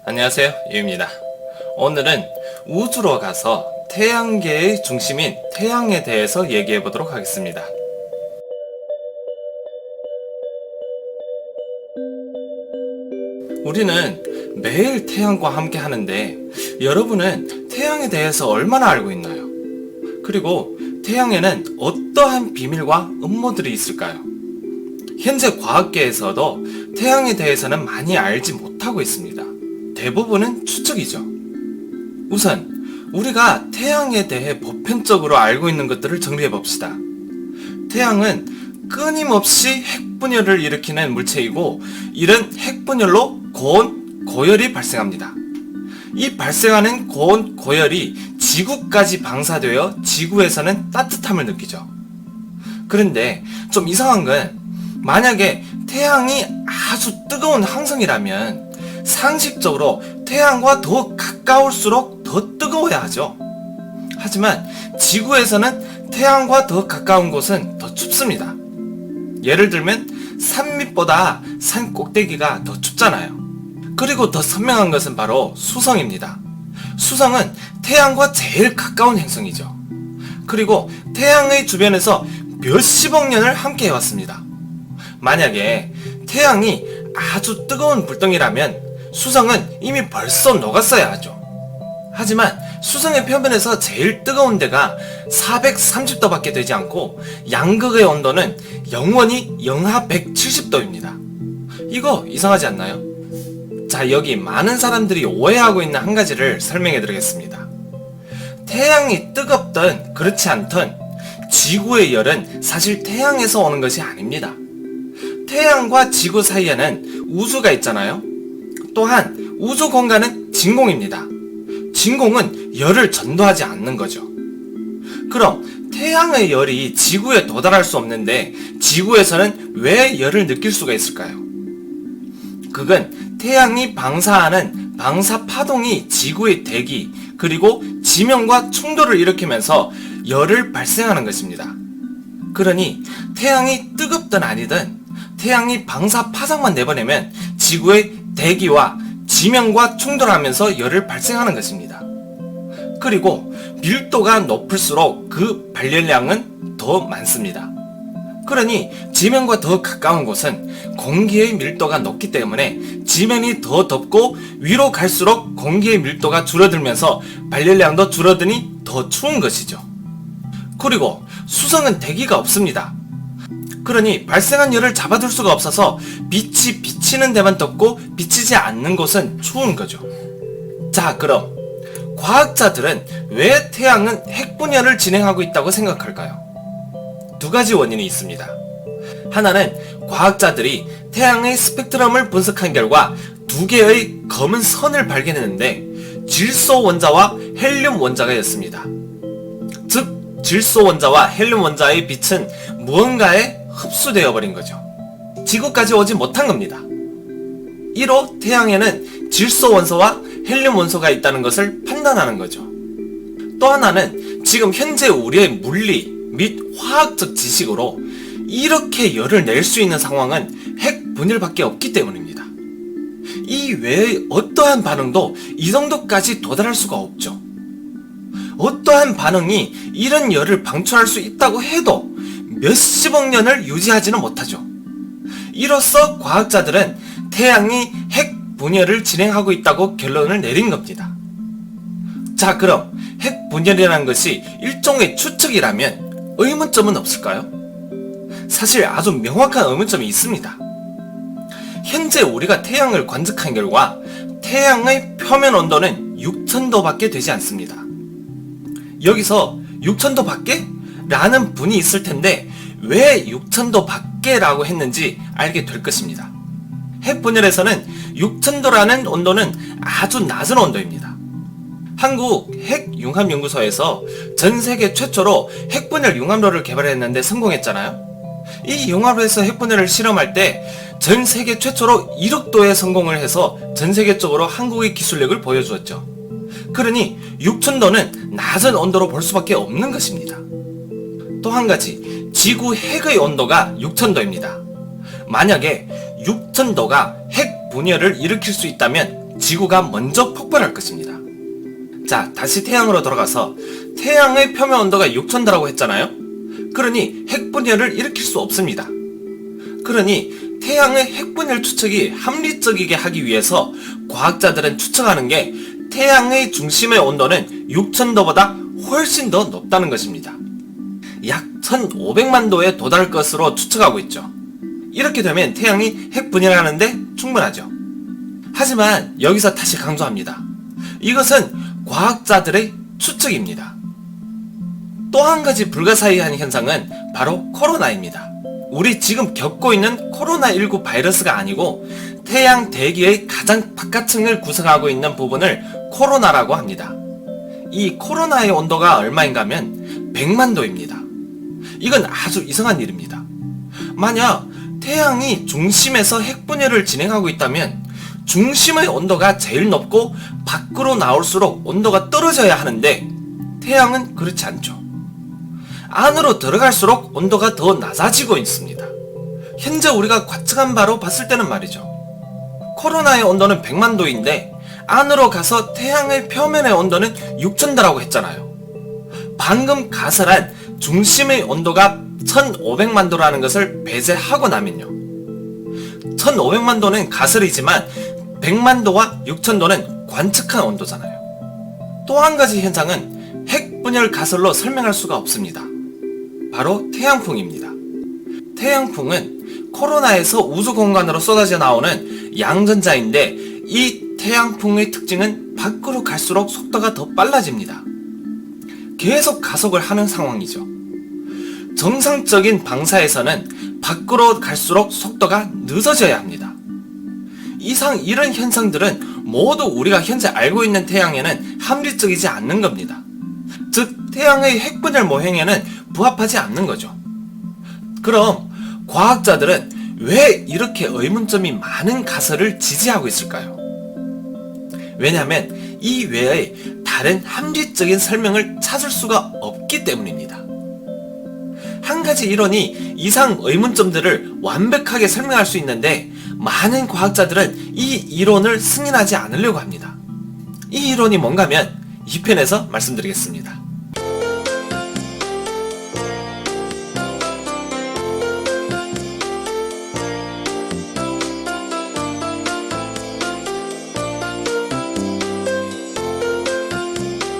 안녕하세요, 유입니다. 오늘은 우주로 가서 태양계의 중심인 태양에 대해서 얘기해 보도록 하겠습니다. 우리는 매일 태양과 함께 하는데 여러분은 태양에 대해서 얼마나 알고 있나요? 그리고 태양에는 어떠한 비밀과 음모들이 있을까요? 현재 과학계에서도 태양에 대해서는 많이 알지 못하고 있습니다. 대부분은 추측이죠. 우선 우리가 태양에 대해 보편적으로 알고 있는 것들을 정리해 봅시다. 태양은 끊임없이 핵분열을 일으키는 물체이고 이런 핵분열로 고온, 고열이 발생합니다. 이 발생하는 고온, 고열이 지구까지 방사되어 지구에서는 따뜻함을 느끼죠. 그런데 좀 이상한 건 만약에 태양이 아주 뜨거운 항성이라면 상식적으로 태양과 더 가까울수록 더 뜨거워야 하죠. 하지만 지구에서는 태양과 더 가까운 곳은 더 춥습니다. 예를 들면 산밑보다 산 꼭대기가 더 춥잖아요. 그리고 더 선명한 것은 바로 수성입니다. 수성은 태양과 제일 가까운 행성이죠. 그리고 태양의 주변에서 몇십억 년을 함께 해왔습니다. 만약에 태양이 아주 뜨거운 불덩이라면 수성은 이미 벌써 녹았어야 하죠. 하지만 수성의 표면에서 제일 뜨거운 데가 430도 밖에 되지 않고 양극의 온도는 영원히 영하 170도입니다. 이거 이상하지 않나요? 자, 여기 많은 사람들이 오해하고 있는 한 가지를 설명해 드리겠습니다. 태양이 뜨겁든 그렇지 않든 지구의 열은 사실 태양에서 오는 것이 아닙니다. 태양과 지구 사이에는 우주가 있잖아요. 또한 우주 공간은 진공입니다. 진공은 열을 전도하지 않는 거죠. 그럼 태양의 열이 지구에 도달할 수 없는데 지구에서는 왜 열을 느낄 수가 있을까요? 그건 태양이 방사하는 방사 파동이 지구의 대기 그리고 지면과 충돌을 일으키면서 열을 발생하는 것입니다. 그러니 태양이 뜨겁든 아니든 태양이 방사 파장만 내보내면 지구의 대기와 지면과 충돌하면서 열을 발생하는 것입니다. 그리고 밀도가 높을수록 그 발열량은 더 많습니다. 그러니 지면과 더 가까운 곳은 공기의 밀도가 높기 때문에 지면이 더 덥고 위로 갈수록 공기의 밀도가 줄어들면서 발열량도 줄어드니 더 추운 것이죠. 그리고 수성은 대기가 없습니다. 그러니 발생한 열을 잡아둘 수가 없어서 빛이 비치는 데만 덥고 비치지 않는 곳은 추운 거죠. 자, 그럼 과학자들은 왜 태양은 핵분열을 진행하고 있다고 생각할까요? 두 가지 원인이 있습니다. 하나는 과학자들이 태양의 스펙트럼을 분석한 결과 두 개의 검은 선을 발견했는데 질소 원자와 헬륨 원자가였습니다. 즉 질소 원자와 헬륨 원자의 빛은 무언가에 흡수되어 버린 거죠. 지구까지 오지 못한 겁니다. 이로 태양에는 질소 원소와 헬륨 원소가 있다는 것을 판단하는 거죠. 또 하나는 지금 현재 우리의 물리 및 화학적 지식으로 이렇게 열을 낼 수 있는 상황은 핵 분열밖에 없기 때문입니다. 이 외의 어떠한 반응도 이 정도까지 도달할 수가 없죠. 어떠한 반응이 이런 열을 방출할 수 있다고 해도 몇십억 년을 유지하지는 못하죠. 이로써 과학자들은 태양이 핵 분열을 진행하고 있다고 결론을 내린 겁니다. 자, 그럼 핵 분열이라는 것이 일종의 추측이라면 의문점은 없을까요? 사실 아주 명확한 의문점이 있습니다. 현재 우리가 태양을 관측한 결과 태양의 표면 온도는 6000도밖에 되지 않습니다. 여기서 6000도 밖에? 라는 분이 있을 텐데 왜 6000도 밖에라고 했는지 알게 될 것입니다. 핵분열에서는 6000도라는 온도는 아주 낮은 온도입니다. 한국 핵융합연구소에서 전 세계 최초로 핵분열 융합로를 개발했는데 성공했잖아요. 이 융합로에서 핵분열을 실험할 때 전 세계 최초로 1억 도에 성공을 해서 전 세계적으로 한국의 기술력을 보여주었죠. 그러니 6000도는 낮은 온도로 볼 수밖에 없는 것입니다. 또 한 가지, 지구 핵의 온도가 6000도입니다. 만약에 6000도가 핵 분열을 일으킬 수 있다면 지구가 먼저 폭발할 것입니다. 자, 다시 태양으로 돌아가서 태양의 표면 온도가 6000도라고 했잖아요. 그러니 핵분열을 일으킬 수 없습니다. 그러니 태양의 핵분열 추측이 합리적이게 하기 위해서 과학자들은 추측하는 게 태양의 중심의 온도는 6000도보다 훨씬 더 높다는 것입니다. 약 1500만 도에 도달할 것으로 추측하고 있죠. 이렇게 되면 태양이 핵분열하는데 충분하죠. 하지만 여기서 다시 강조합니다. 이것은 과학자들의 추측입니다. 또 한 가지 불가사의한 현상은 바로 코로나입니다. 우리 지금 겪고 있는 코로나19 바이러스가 아니고 태양 대기의 가장 바깥층을 구성하고 있는 부분을 코로나라고 합니다. 이 코로나의 온도가 얼마인가 하면 100만 도입니다. 이건 아주 이상한 일입니다. 만약 태양이 중심에서 핵분열을 진행하고 있다면 중심의 온도가 제일 높고 밖으로 나올수록 온도가 떨어져야 하는데 태양은 그렇지 않죠. 안으로 들어갈수록 온도가 더 낮아지고 있습니다. 현재 우리가 관측한 바로 봤을 때는 말이죠. 코로나의 온도는 100만 도인데 안으로 가서 태양의 표면의 온도는 6000도라고 했잖아요. 방금 가설한 중심의 온도가 1500만 도라는 것을 배제하고 나면요. 1500만 도는 가설이지만 100만 도와 6000도는 관측한 온도잖아요. 또 한 가지 현상은 핵분열 가설로 설명할 수가 없습니다. 바로 태양풍입니다. 태양풍은 코로나에서 우주 공간으로 쏟아져 나오는 양전자인데 이 태양풍의 특징은 밖으로 갈수록 속도가 더 빨라집니다. 계속 가속을 하는 상황이죠. 정상적인 방사에서는 밖으로 갈수록 속도가 늦어져야 합니다. 이런 현상들은 모두 우리가 현재 알고 있는 태양에는 합리적이지 않는 겁니다. 즉 태양의 핵분열 모형에는 부합하지 않는 거죠. 그럼 과학자들은 왜 이렇게 의문점이 많은 가설을 지지하고 있을까요? 왜냐하면 이 외에 다른 합리적인 설명을 찾을 수가 없기 때문입니다. 한 가지 이론이 이상 의문점들을 완벽하게 설명할 수 있는데 많은 과학자들은 이 이론을 승인하지 않으려고 합니다. 이 이론이 뭔가 하면 2편에서 말씀드리겠습니다.